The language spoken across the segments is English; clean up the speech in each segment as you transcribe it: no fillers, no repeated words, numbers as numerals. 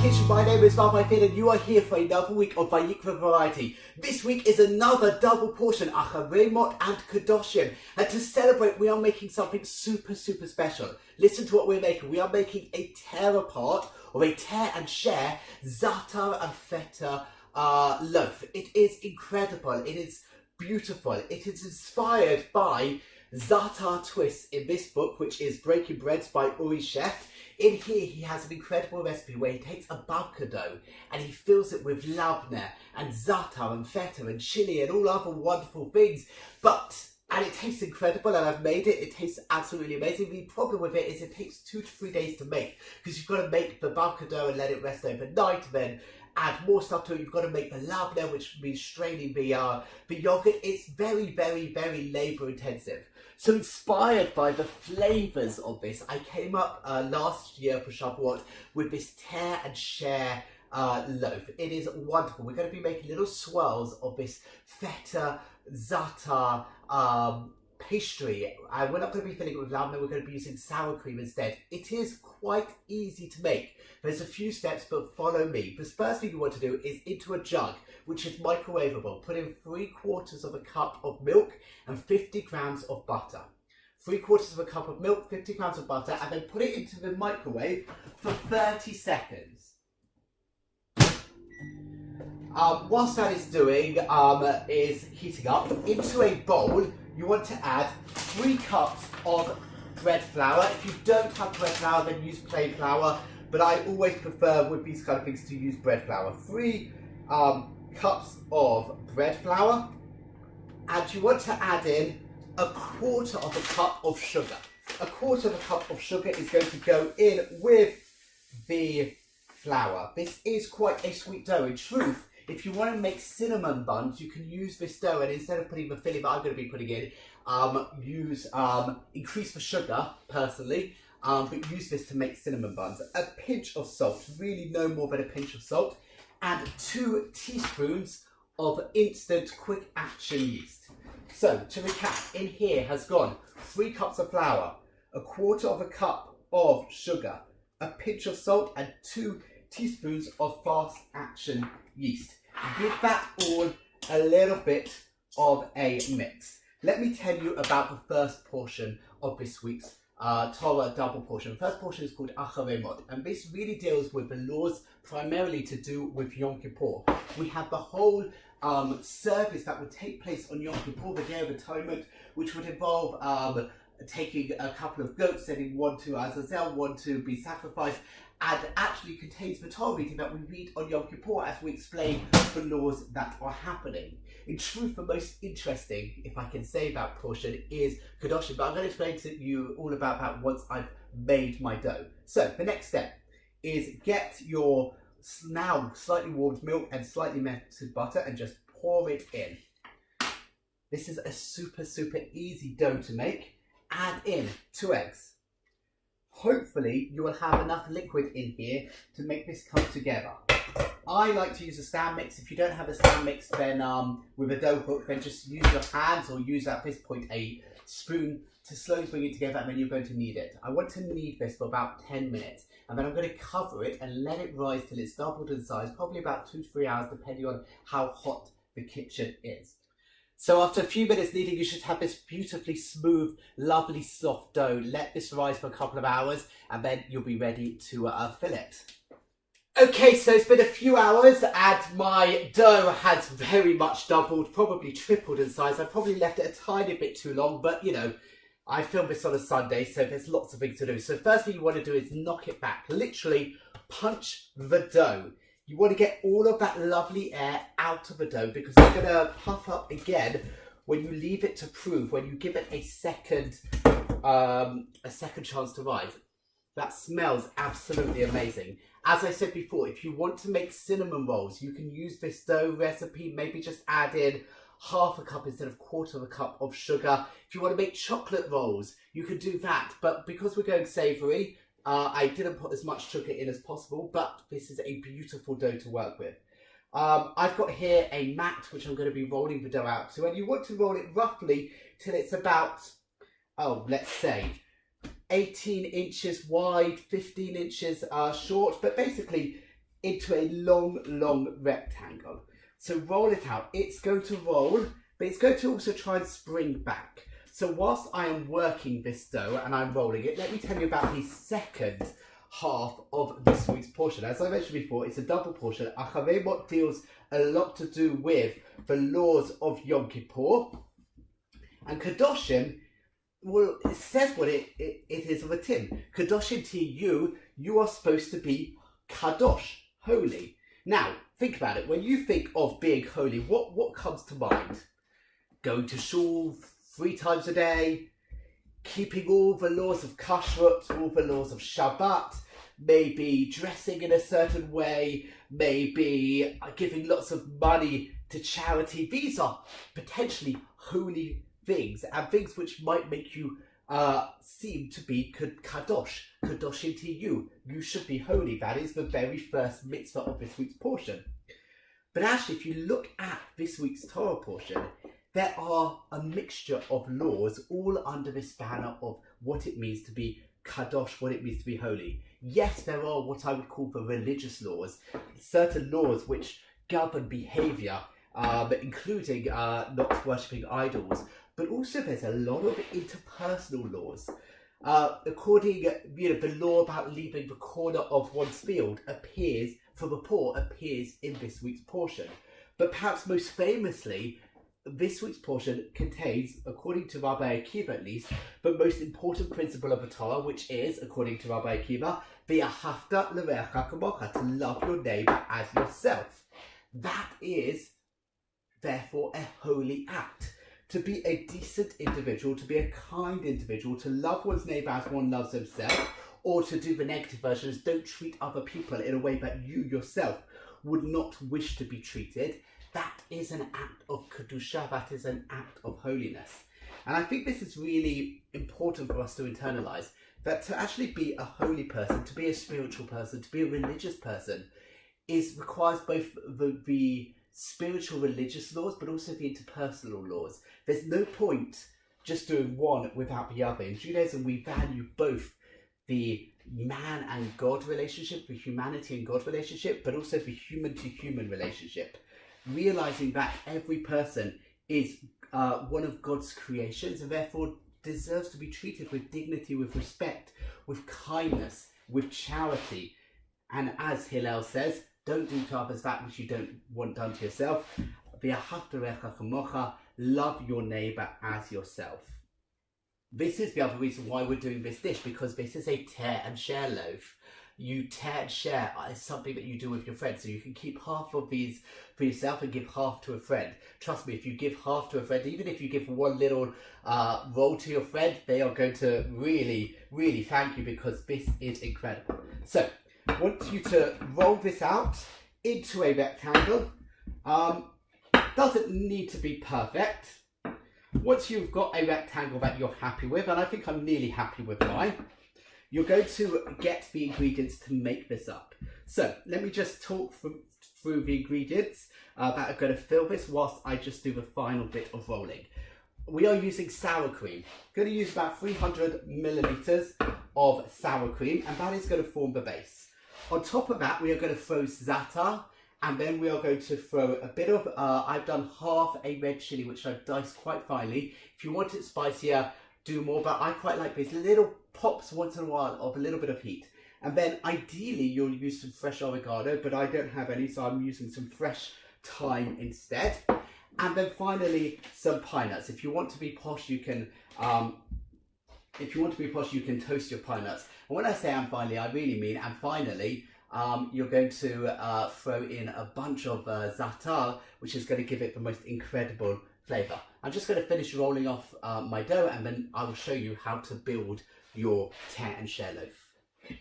Kedoshim, my name is Rabbi Finn and you are here for another week of Vayikra variety. This week is another double portion, Acharei and Kedoshim. And to celebrate, we are making something super special. Listen to what we're making. We are making a tear apart, or a tear and share, Za'atar Feta loaf. It is incredible. It is beautiful. It is inspired by Za'atar twist in this book, which is Breaking Breads by Uri Chef. In here, he has an incredible recipe where he takes a babka dough and he fills it with labneh and za'atar and feta and chili and all other wonderful things. And it tastes incredible, and I've made it. It tastes absolutely amazing. The problem with it is it takes 2 to 3 days to make, because you've got to make the babka dough and let it rest overnight, and then add more stuff to it. You've got to make the labneh, which means straining the yogurt. It's very labour intensive. So inspired by the flavours of this, I came up last year for Shavuot with this tear and share loaf. It is wonderful. We're going to be making little swirls of this feta za'atar pastry. We're not going to be filling it with labneh. We're going to be using sour cream instead. It is quite easy to make. There's a few steps, but follow me. The first thing you want to do is into a jug, which is microwavable. Put in 3/4 of a cup of milk and 50 grams of butter. 3/4 of a cup of milk, 50 grams of butter, and then put it into the microwave for 30 seconds. Whilst that is is heating up, into a bowl, you want to add 3 cups of bread flour. If you don't have bread flour, then use plain flour. But I always prefer, with these kind of things, to use bread flour. 3 cups of bread flour, and you want to add in 1/4 of a cup of sugar. 1/4 of a cup of sugar is going to go in with the flour. This is quite a sweet dough. In truth, if you want to make cinnamon buns, you can use this dough, and instead of putting the filling that I'm going to be putting in, increase the sugar personally. But use this to make cinnamon buns. A pinch of salt, really no more than a pinch of salt, and 2 teaspoons of instant quick action yeast. So to recap, in here has gone 3 cups of flour, 1/4 of a cup of sugar, a pinch of salt, and 2 teaspoons of fast action yeast. Give that all a little bit of a mix. Let me tell you about the first portion of this week's Torah double portion. The first portion is called Acharei, and this really deals with the laws primarily to do with Yom Kippur. We have the whole service that would take place on Yom Kippur, the Day of Atonement, which would involve taking a couple of goats, sending one to Azazel, one to be sacrificed, and actually contains the Torah reading that we read on Yom Kippur as we explain the laws that are happening. In truth, the most interesting, if I can say, that portion is Kedoshim, but I'm going to explain to you all about that once I've made my dough. So the next step is get your now slightly warmed milk and slightly melted butter and just pour it in. This is a super easy dough to make. Add in 2 eggs. Hopefully you will have enough liquid in here to make this come together. I like to use a stand mix. If you don't have a stand mix, then with a dough hook, then just use your hands, or use at this point a spoon to slowly bring it together, and then you're going to knead it. I want to knead this for about 10 minutes, and then I'm going to cover it and let it rise till it's doubled in size, probably about 2 to 3 hours, depending on how hot the kitchen is. So after a few minutes kneading, you should have this beautifully smooth, lovely, soft dough. Let this rise for a couple of hours, and then you'll be ready to fill it. Okay, so it's been a few hours, and my dough has very much doubled, probably tripled in size. I probably left it a tiny bit too long, but you know, I filmed this on a Sunday, so there's lots of things to do. So first thing you want to do is knock it back. Literally punch the dough. You want to get all of that lovely air out of the dough, because it's going to puff up again when you leave it to prove, when you give it a second chance to rise. That smells absolutely amazing. As I said before, if you want to make cinnamon rolls, you can use this dough recipe. Maybe just add in 1/2 cup instead of 1/4 cup of sugar. If you want to make chocolate rolls, you can do that. But because we're going savoury, I didn't put as much sugar in as possible, but this is a beautiful dough to work with. I've got here a mat which I'm going to be rolling the dough out to, and you want to roll it roughly till it's about, let's say 18 inches wide, 15 inches short, but basically into a long rectangle. So roll it out. It's going to roll, but it's going to also try and spring back. So whilst I am working this dough and I'm rolling it, let me tell you about the second half of this week's portion. As I mentioned before, it's a double portion. Acharei deals a lot to do with the laws of Yom Kippur. And Kedoshim, well, it says what it is of a tin. Kedoshim to you, you are supposed to be kadosh, holy. Now, think about it. When you think of being holy, what comes to mind? Going to shul 3 times a day, keeping all the laws of kashrut, all the laws of Shabbat, maybe dressing in a certain way, maybe giving lots of money to charity. These are potentially holy things, and things which might make you seem to be kadosh, kadoshim to you. You should be holy. That is the very first mitzvah of this week's portion. But actually, if you look at this week's Torah portion, there are a mixture of laws all under this banner of what it means to be kadosh, what it means to be holy. Yes, there are what I would call the religious laws, certain laws which govern behaviour, including not worshipping idols, but also there's a lot of interpersonal laws. According, the law about leaving the corner of one's field appears, for the poor, appears in this week's portion. But perhaps most famously, this week's portion contains, according to Rabbi Akiva at least, the most important principle of the Torah, which is, according to Rabbi Akiva, v'ahavta l'reacha kamocha, to love your neighbour as yourself. That is, therefore, a holy act. To be a decent individual, to be a kind individual, to love one's neighbour as one loves himself, or to do the negative version, is don't treat other people in a way that you yourself would not wish to be treated. That is an act of kedusha, that is an act of holiness. And I think this is really important for us to internalise, that to actually be a holy person, to be a spiritual person, to be a religious person, requires both the spiritual religious laws, but also the interpersonal laws. There's no point just doing one without the other. In Judaism, we value both the man and God relationship, the humanity and God relationship, but also the human to human relationship. Realizing that every person is one of God's creations and therefore deserves to be treated with dignity, with respect, with kindness, with charity. And as Hillel says, don't do to others that which you don't want done to yourself. Love your neighbour as yourself. This is the other reason why we're doing this dish, because this is a tear and share loaf. You tear and share is something that you do with your friends. So you can keep half of these for yourself and give half to a friend. Trust me, if you give half to a friend, even if you give one little roll to your friend, they are going to really thank you, because this is incredible. So I want you to roll this out into a rectangle. Doesn't need to be perfect. Once you've got a rectangle that you're happy with, and I think I'm nearly happy with mine, you're going to get the ingredients to make this up. So let me just talk through the ingredients that are going to fill this whilst I just do the final bit of rolling. We are using sour cream. Going to use about 300 millilitres of sour cream, and that is going to form the base. On top of that, we are going to throw za'atar, and then we are going to throw a bit of, I've done half a red chilli, which I've diced quite finely. If you want it spicier, do more, but I quite like these little pops once in a while of a little bit of heat. And then ideally you'll use some fresh oregano, but I don't have any, so I'm using some fresh thyme instead. And then finally some pine nuts. If you want to be posh, you can toast your pine nuts. And when I say and finally, I really mean and finally. You're going to throw in a bunch of za'atar, which is going to give it the most incredible flavour. I'm just going to finish rolling off my dough, and then I will show you how to build your tear and share loaf.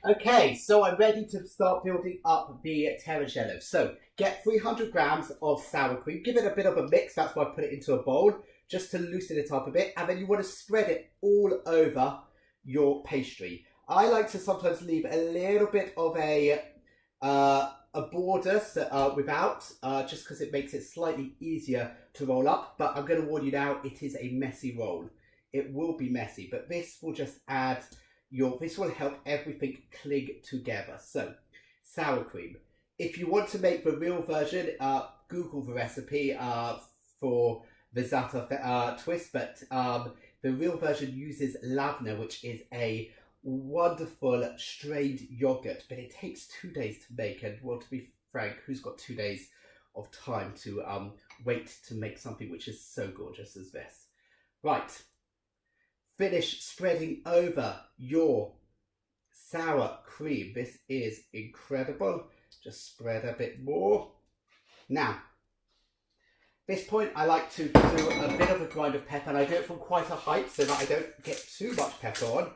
Okay, so I'm ready to start building up the tear and share loaf. So get 300 grams of sour cream, give it a bit of a mix, that's why I put it into a bowl, just to loosen it up a bit, and then you want to spread it all over your pastry. I like to sometimes leave a little bit of a border without, just because it makes it slightly easier to roll up, but I'm going to warn you now, it is a messy roll. It will be messy, but this will just this will help everything cling together. So, sour cream. If you want to make the real version, Google the recipe for the Za'atar Feta twist, but the real version uses labna, which is a wonderful strained yogurt, but it takes 2 days to make, and well, to be frank, who's got 2 days of time to wait to make something which is so gorgeous as this? Right, finish spreading over your sour cream. This is incredible. Just spread a bit more. Now, this point I like to do a bit of a grind of pepper, and I do it from quite a height so that I don't get too much pepper on,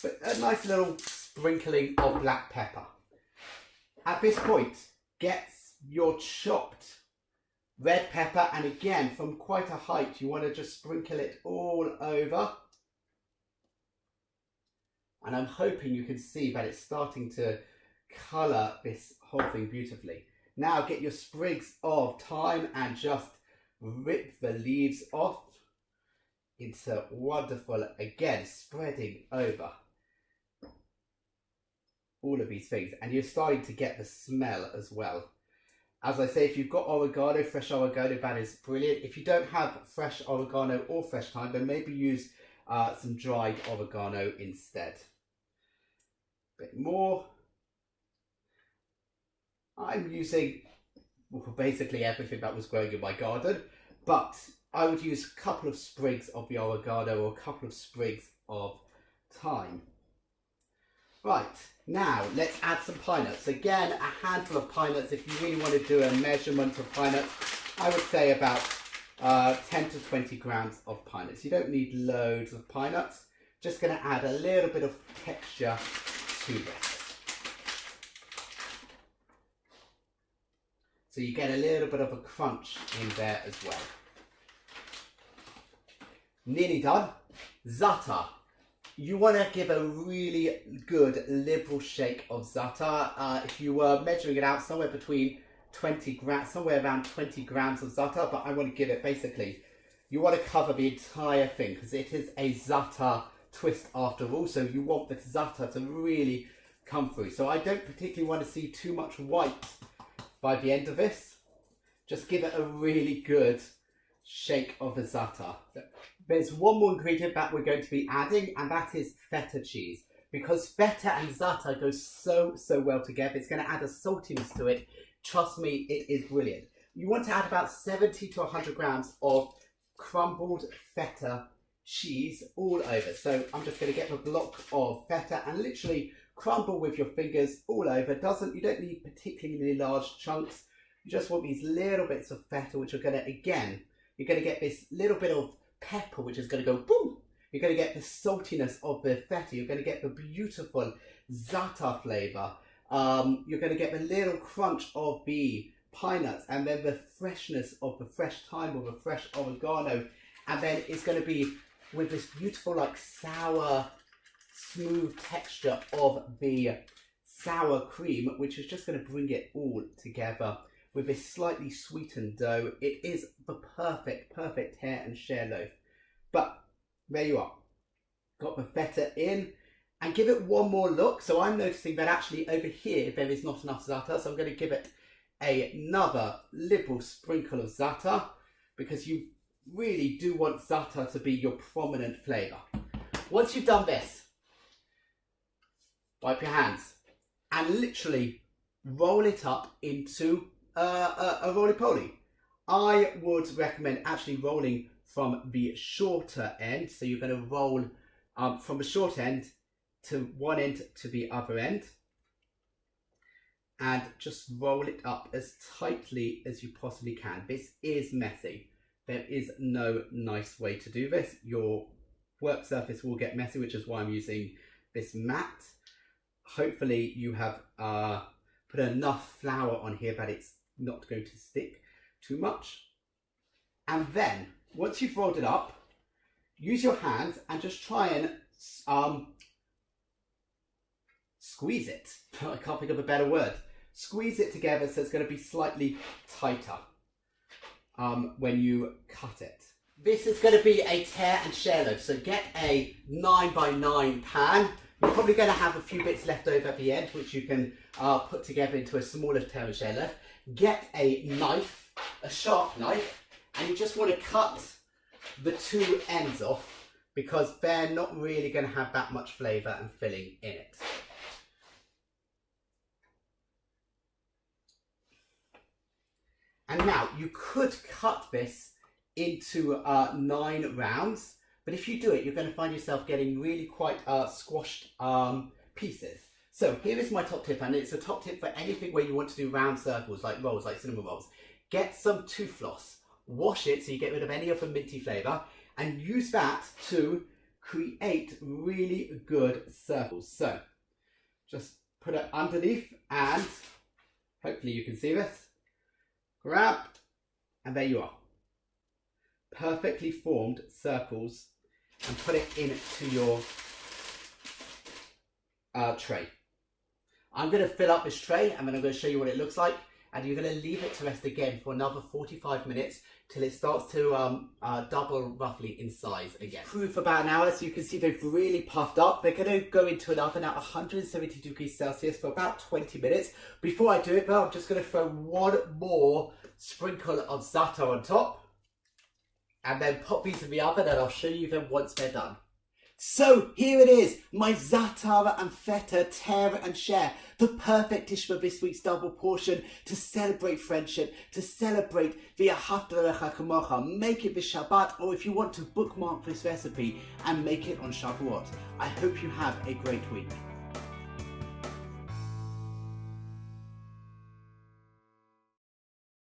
but a nice little sprinkling of black pepper. At this point, get your chopped red pepper, and again, from quite a height, you want to just sprinkle it all over. And I'm hoping you can see that it's starting to colour this whole thing beautifully. Now get your sprigs of thyme and just rip the leaves off into wonderful, again, spreading over all of these things. And you're starting to get the smell as well. As I say, if you've got oregano, fresh oregano, that is brilliant. If you don't have fresh oregano or fresh thyme, then maybe use some dried oregano instead. A bit more. I'm using basically everything that was growing in my garden, but I would use a couple of sprigs of the oregano or a couple of sprigs of thyme. Right, now let's add some pine nuts. Again, a handful of pine nuts. If you really want to do a measurement of pine nuts, I would say about 10 to 20 grams of pine nuts. You don't need loads of pine nuts. Just going to add a little bit of texture to this. So you get a little bit of a crunch in there as well. Nearly done. Za'atar. You want to give a really good liberal shake of za'atar. If you were measuring it out, somewhere between 20 grams, somewhere around 20 grams of za'atar, but I want to give it basically, you want to cover the entire thing because it is a za'atar twist after all, so you want the za'atar to really come through. So I don't particularly want to see too much white by the end of this. Just give it a really good shake of the za'atar. There's one more ingredient that we're going to be adding, and that is feta cheese. Because feta and za'atar go so well together, it's going to add a saltiness to it. Trust me, it is brilliant. You want to add about 70 to 100 grams of crumbled feta cheese all over. So I'm just going to get a block of feta and literally crumble with your fingers all over. You don't need particularly large chunks. You just want these little bits of feta, which are going to, again, you're going to get this little bit of pepper, which is going to go boom. You're going to get the saltiness of the feta. You're going to get the beautiful za'atar flavour. You're going to get the little crunch of the pine nuts, and then the freshness of the fresh thyme or the fresh oregano. And then it's going to be with this beautiful, like, sour, smooth texture of the sour cream, which is just going to bring it all together with this slightly sweetened dough. It is the perfect hair and share loaf. But there you are. Got the feta in, and give it one more look. So I'm noticing that actually over here there is not enough za'atar, so I'm going to give it another liberal sprinkle of za'atar, because you really do want za'atar to be your prominent flavour. Once you've done this, wipe your hands and literally roll it up into a roly-poly. I would recommend actually rolling from the shorter end. So you're going to roll from the short end to one end to the other end, and just roll it up as tightly as you possibly can. This is messy. There is no nice way to do this. Your work surface will get messy, which is why I'm using this mat. Hopefully you have put enough flour on here that it's not going to stick too much. And then once you've rolled it up, use your hands and just try and squeeze it. I can't think of a better word. Squeeze it together so it's going to be slightly tighter when you cut it. This is going to be a tear and share loaf, so get a 9x9 pan. You're probably going to have a few bits left over at the end, which you can put together into a smaller terre loaf. Get a knife, a sharp knife, and you just want to cut the two ends off because they're not really going to have that much flavour and filling in it. And now you could cut this into 9 rounds, but if you do it, you're going to find yourself getting really quite squashed pieces. So here is my top tip, and it's a top tip for anything where you want to do round circles, like rolls, like cinnamon rolls. Get some tooth floss, wash it so you get rid of any of the minty flavour, and use that to create really good circles. So just put it underneath, and hopefully you can see this. Grab, and there you are. Perfectly formed circles, and put it into your tray. I'm going to fill up this tray, and then I'm going to show you what it looks like, and you're going to leave it to rest again for another 45 minutes till it starts to double roughly in size again. Proof about an hour, so you can see they've really puffed up. They're going to go into an oven at 170 degrees Celsius for about 20 minutes. Before I do it though, I'm just going to throw one more sprinkle of za'atar on top, and then pop these in the oven, and I'll show you them once they're done. So here it is, my Za'atar and Feta tear and share, the perfect dish for this week's double portion to celebrate friendship, to celebrate the Ahavta. Make it this Shabbat, or if you want to bookmark this recipe and make it on Shavuot. I hope you have a great week.